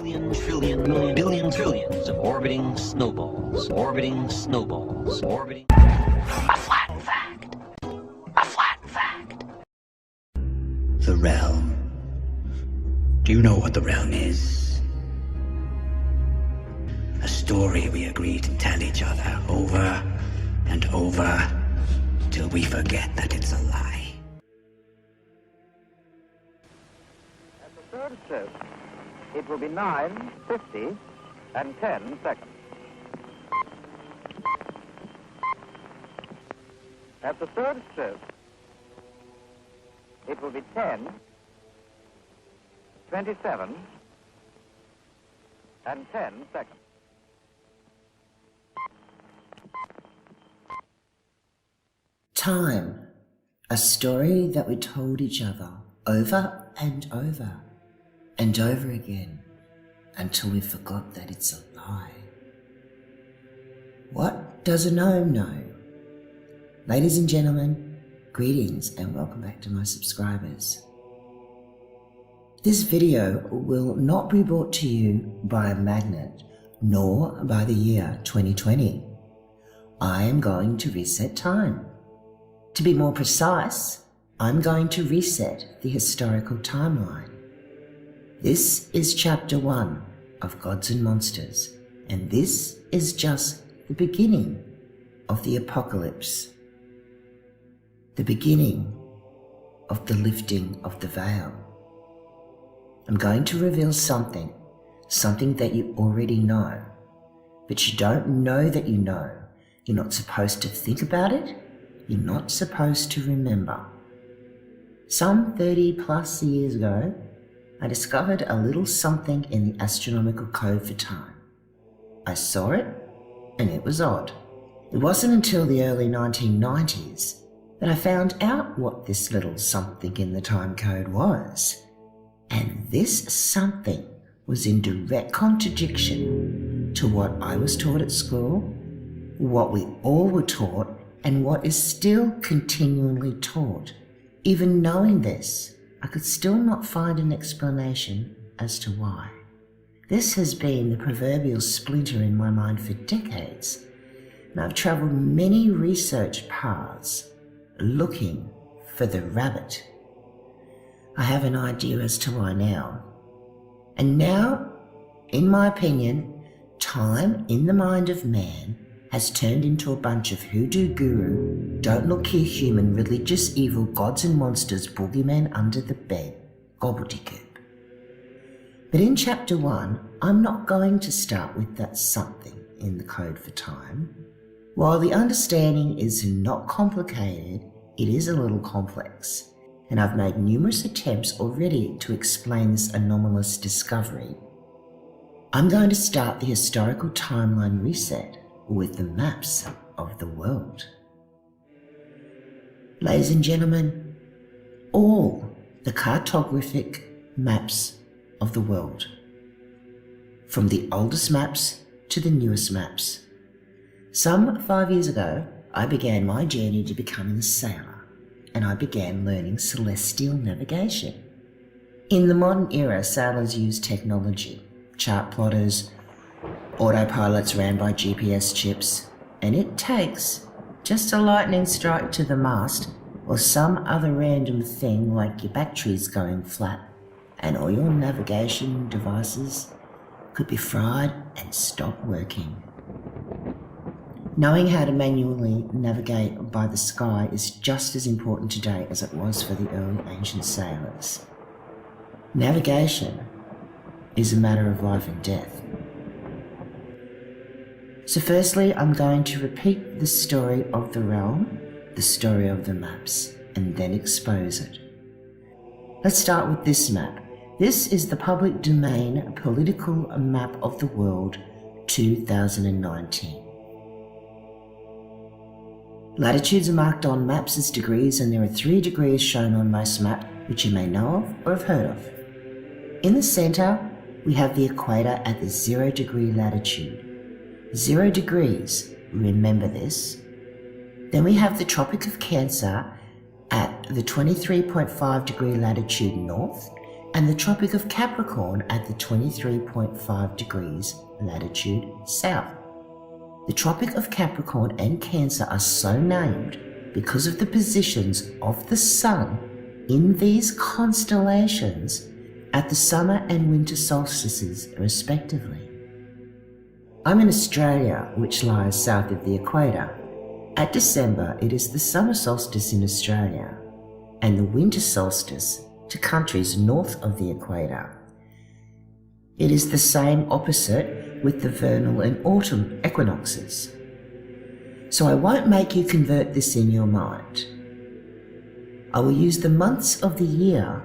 million, trillion, million, billion, trillions of orbiting snowballs. Orbiting snowballs. Orbiting... A flat fact. A flat fact. The realm. Do you know what the realm is? A story we agree to tell each other over and over till we forget that it's a lie. At the third stroke, it will be 9, 50, and 10 seconds. At the third stroke, it will be 10, 27, and 10 seconds. Time, a story that we told each other over and over and over again until we forgot that it's a lie. What does a gnome know? Ladies and gentlemen, greetings and welcome back to my subscribers. This video will not be brought to you by a magnet nor by the year 2020. I am going to reset time. To be more precise, I'm going to reset the historical timeline. This is chapter 1 of Gods and Monsters, and this is just the beginning of the apocalypse. The beginning of the lifting of the veil. I'm going to reveal something that you already know, but you don't know that you know. You're not supposed to think about it. You're not supposed to remember. Some 30 plus years ago, I discovered a little something in the astronomical code for time. I saw it, and it was odd. It wasn't until the early 1990s that I found out what this little something in the time code was. And this something was in direct contradiction to what I was taught at school, what we all were taught, and what is still continually taught. Even knowing this, I could still not find an explanation as to why. This has been the proverbial splinter in my mind for decades, and I've travelled many research paths looking for the rabbit. I have an idea as to why now. And now, in my opinion, time in the mind of man has turned into a bunch of hoodoo guru, don't look here human, religious evil, gods and monsters, boogeymen under the bed, gobbledygook. But in chapter 1, I'm not going to start with that something in the code for time. While the understanding is not complicated, it is a little complex, and I've made numerous attempts already to explain this anomalous discovery. I'm going to start the historical timeline reset with the maps of the world. Ladies and gentlemen, all the cartographic maps of the world, from the oldest maps to the newest maps. Some 5 years ago, I began my journey to becoming a sailor, and I began learning celestial navigation. In the modern era, sailors use technology, chart plotters, autopilots ran by GPS chips, and it takes just a lightning strike to the mast or some other random thing like your batteries going flat, and all your navigation devices could be fried and stop working. Knowing how to manually navigate by the sky is just as important today as it was for the early ancient sailors. Navigation is a matter of life and death. So firstly, I'm going to repeat the story of the realm, the story of the maps, and then expose it. Let's start with this map. This is the public domain political map of the world 2019. Latitudes are marked on maps as degrees, and there are 3 degrees shown on most maps, which you may know of or have heard of. In the centre, we have the equator at the 0 degree latitude. 0 degrees, remember this. Then we have the Tropic of Cancer at the 23.5 degree latitude north, and the Tropic of Capricorn at the 23.5 degrees latitude south. The Tropic of Capricorn and Cancer are so named because of the positions of the Sun in these constellations at the summer and winter solstices respectively. I'm in Australia, which lies south of the equator. At December, it is the summer solstice in Australia and the winter solstice to countries north of the equator. It is the same opposite with the vernal and autumn equinoxes. So I won't make you convert this in your mind. I will use the months of the year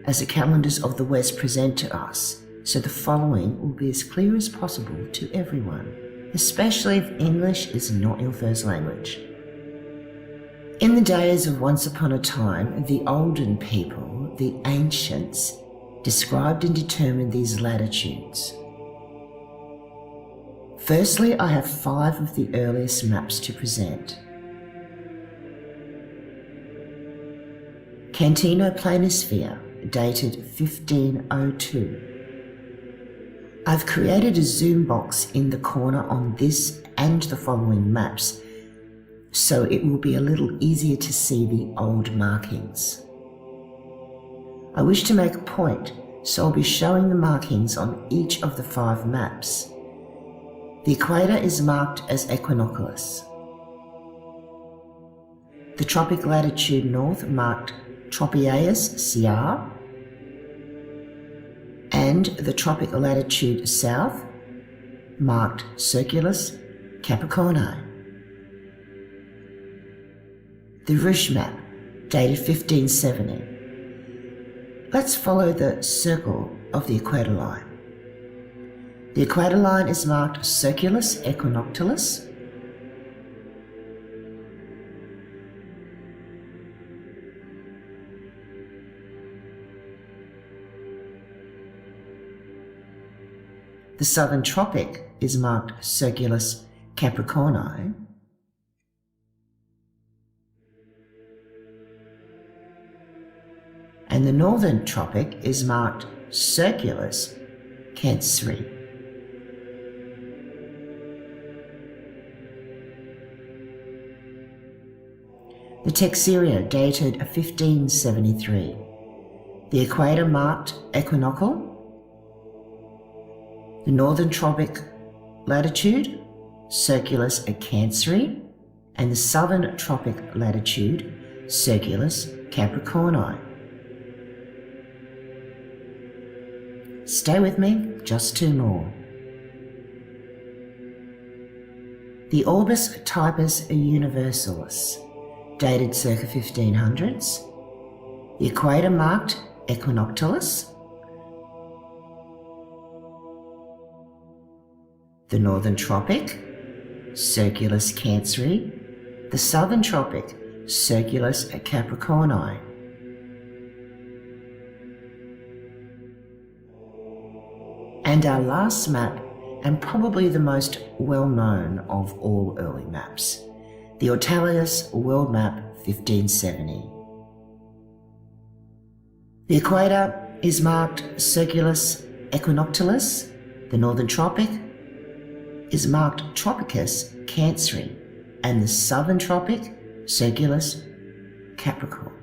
as the calendars of the West present to us, so the following will be as clear as possible to everyone, especially if English is not your first language. In the days of once upon a time, the olden people, the ancients, described and determined these latitudes. Firstly, I have 5 of the earliest maps to present. Cantino Planisphere, dated 1502. I've created a zoom box in the corner on this and the following maps, so it will be a little easier to see the old markings. I wish to make a point, so I'll be showing the markings on each of the 5 maps. The equator is marked as equinoctial. The tropic latitude north marked Tropiaeus Ciar, and the tropic latitude south marked Circulus Capricorni. The Ruche map, dated 1570. Let's follow the circle of the equator line. The equator line is marked Circulus Equinoctialis. The southern tropic is marked Circulus Capricorni. And the northern tropic is marked Circulus Canceri. The Texeria, dated 1573. The equator marked equinoctial. The northern tropic latitude, Circulus Canceri, and the southern tropic latitude, Circulus Capricorni. Stay with me, just 2 more. The Orbis Typus Universalis, dated circa 1500s. The equator marked equinoctialis. The northern tropic, Circulus Canceri. The southern tropic, Circulus Capricorni. And our last map, and probably the most well-known of all early maps, the Ortelius World Map 1570. The equator is marked Circulus Equinoctialis. The northern tropic is marked Tropicus Canceri, and the southern tropic, Circulus Capricorn.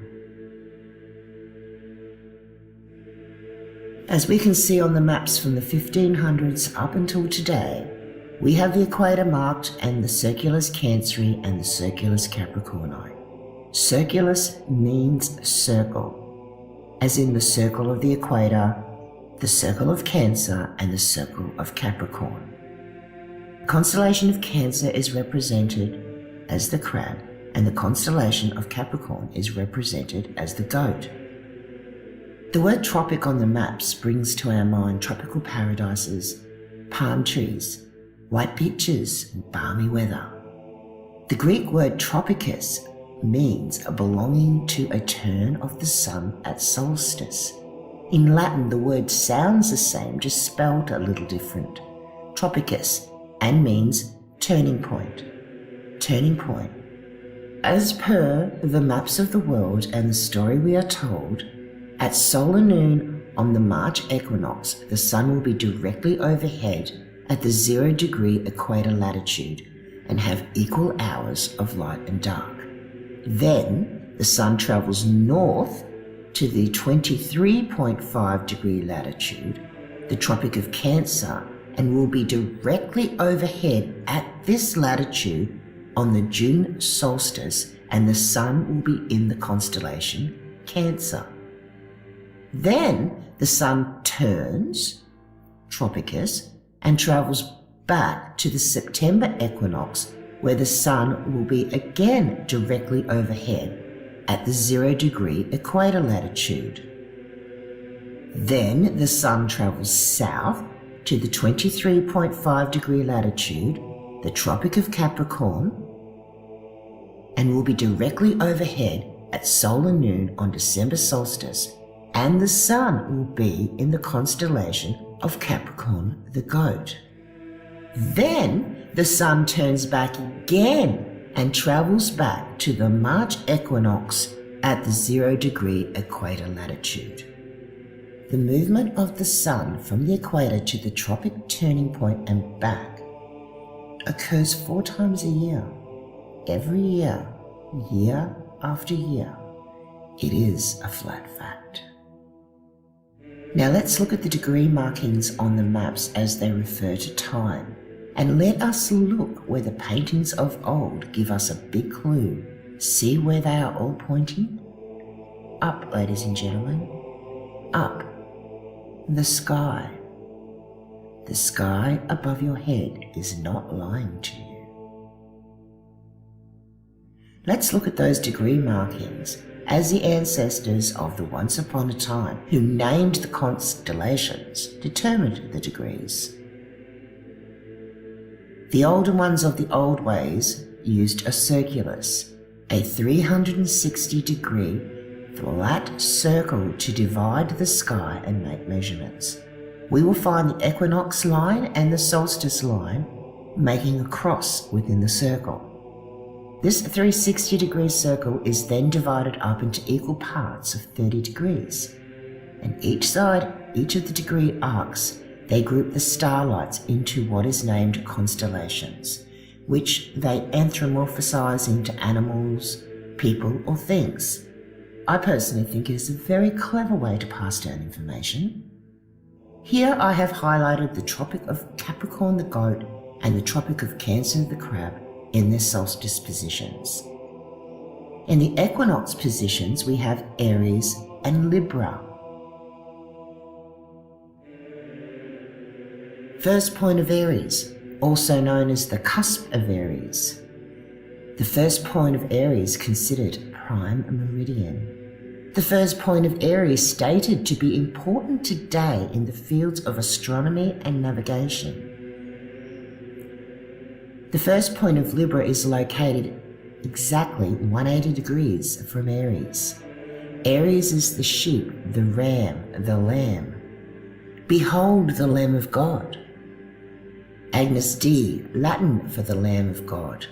As we can see on the maps from the 1500s up until today, we have the equator marked and the Circulus Canceri and the Circulus Capricorni. Circulus means circle, as in the circle of the equator, the circle of Cancer, and the circle of Capricorn. The constellation of Cancer is represented as the crab, and the constellation of Capricorn is represented as the goat. The word tropic on the maps brings to our mind tropical paradises, palm trees, white beaches, and balmy weather. The Greek word tropicus means belonging to a turn of the sun at solstice. In Latin, the word sounds the same, just spelled a little different. Tropicus, and means turning point. Turning point. As per the maps of the world and the story we are told, at solar noon on the March equinox, the sun will be directly overhead at the 0-degree equator latitude and have equal hours of light and dark. Then the sun travels north to the 23.5-degree latitude, the Tropic of Cancer, and will be directly overhead at this latitude on the June solstice, and the sun will be in the constellation Cancer. Then the sun turns, Tropicus, and travels back to the September equinox, where the sun will be again directly overhead at the 0-degree equator latitude. Then the sun travels south to the 23.5-degree latitude, the Tropic of Capricorn, and will be directly overhead at solar noon on December solstice, and the sun will be in the constellation of Capricorn the Goat. Then the sun turns back again and travels back to the March equinox at the 0-degree equator latitude. The movement of the sun from the equator to the tropic turning point and back occurs 4 times a year, every year, year after year. It is a flat fact. Now let's look at the degree markings on the maps as they refer to time, and let us look where the paintings of old give us a big clue. See where they are all pointing? Up, ladies and gentlemen. Up. The sky. The sky above your head is not lying to you. Let's look at those degree markings as the ancestors of the once upon a time who named the constellations determined the degrees. The older ones of the old ways used a circulus, a 360-degree flat circle to divide the sky and make measurements. We will find the equinox line and the solstice line making a cross within the circle. This 360-degree circle is then divided up into equal parts of 30 degrees, and each of the degree arcs, they group the starlights into what is named constellations, which they anthropomorphize into animals, people, or things. I personally think it is a very clever way to pass down information. Here I have highlighted the Tropic of Capricorn the Goat and the Tropic of Cancer the Crab in their solstice positions. In the equinox positions we have Aries and Libra. First point of Aries, also known as the cusp of Aries. The first point of Aries considered prime meridian. The first point of Aries stated to be important today in the fields of astronomy and navigation. The first point of Libra is located exactly 180 degrees from Aries. Aries is the sheep, the ram, the lamb. Behold the Lamb of God. Agnus Dei, Latin for the Lamb of God.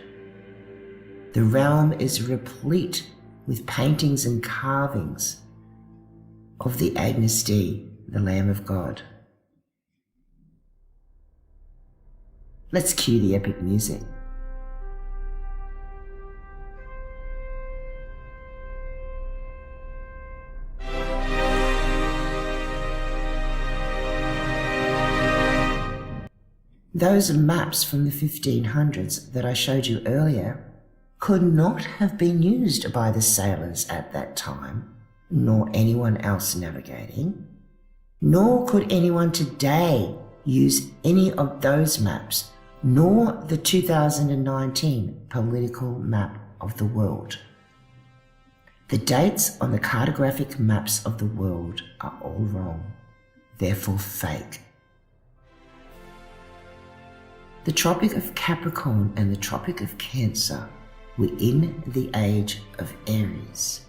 The realm is replete with paintings and carvings of the Agnus Dei, the Lamb of God. Let's cue the epic music. Those maps from the 1500s that I showed you earlier could not have been used by the sailors at that time, nor anyone else navigating, nor could anyone today use any of those maps, nor the 2019 political map of the world. The dates on the cartographic maps of the world are all wrong, therefore fake. The Tropic of Capricorn and the Tropic of Cancer were in the age of Aries,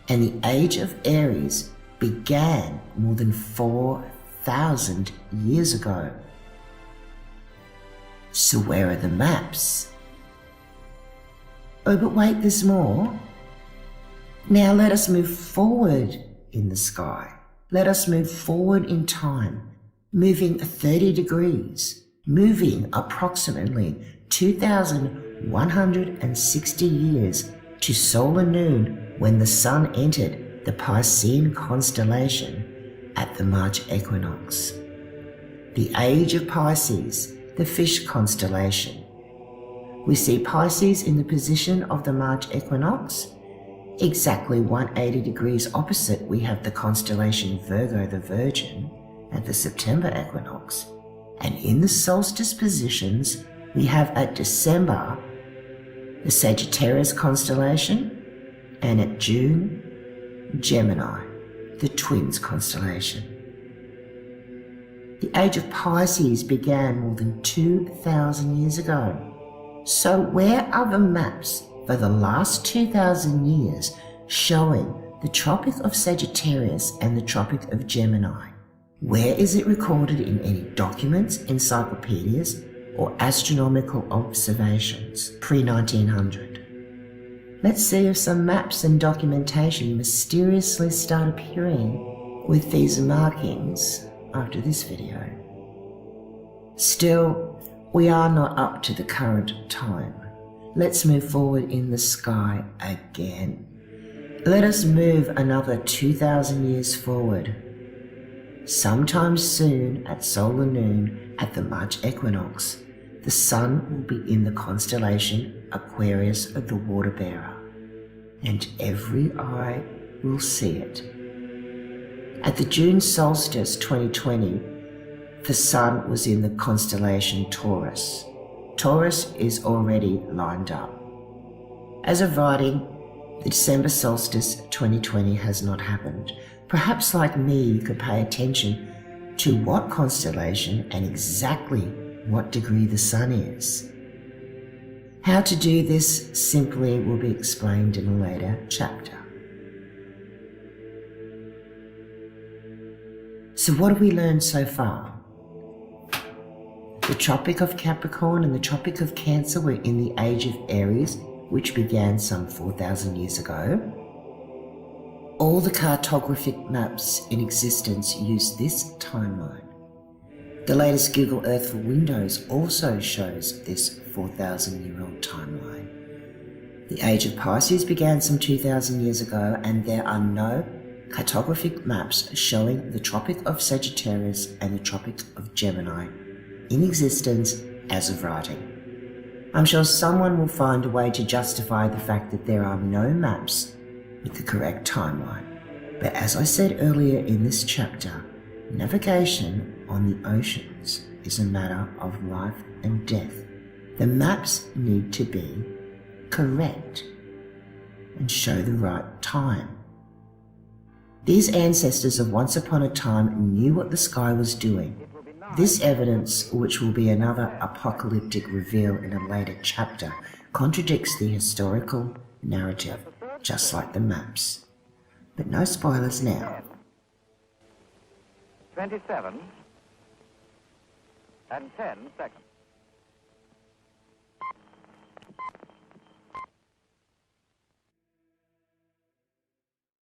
and the age of Aries began more than 4,000 years ago. So where are the maps? Oh, but wait, there's more. Now let us move forward in the sky. let us move forward in time, moving 30 degrees, moving approximately 2,160 years to solar noon when the Sun entered the Piscean constellation at the March equinox. The age of Pisces, the fish constellation. We see Pisces in the position of the March equinox. Exactly 180 degrees opposite, we have the constellation Virgo the Virgin at the September equinox. And in the solstice positions, we have at December the Sagittarius constellation, and at June, Gemini, the Twins constellation. The age of Pisces began more than 2,000 years ago. So where are the maps for the last 2,000 years showing the Tropic of Sagittarius and the Tropic of Gemini? Where is it recorded in any documents, encyclopedias, or astronomical observations pre-1900? Let's see if some maps and documentation mysteriously start appearing with these markings after this video. Still, we are not up to the current time. Let's move forward in the sky again. Let us move another 2,000 years forward. Sometime soon at solar noon at the March equinox, the Sun will be in the constellation Aquarius of the Water Bearer, and every eye will see it. At the June solstice 2020, the Sun was in the constellation Taurus. Taurus is already lined up. As of writing, the December solstice 2020 has not happened. Perhaps like me, you could pay attention to what constellation and exactly what degree the Sun is. How to do this simply will be explained in a later chapter. So what have we learned so far? The Tropic of Capricorn and the Tropic of Cancer were in the age of Aries, which began some 4,000 years ago. All the cartographic maps in existence use this timeline. The latest Google Earth for Windows also shows this 4,000-year-old timeline. The age of Pisces began some 2,000 years ago, and there are no cartographic maps showing the Tropic of Sagittarius and the Tropic of Gemini in existence as of writing. I'm sure someone will find a way to justify the fact that there are no maps with the correct timeline. But as I said earlier in this chapter, navigation on the oceans is a matter of life and death. The maps need to be correct and show the right time. These ancestors of once upon a time knew what the sky was doing. This evidence, which will be another apocalyptic reveal in a later chapter, contradicts the historical narrative, just like the maps. But no spoilers now. 27 and 10 seconds.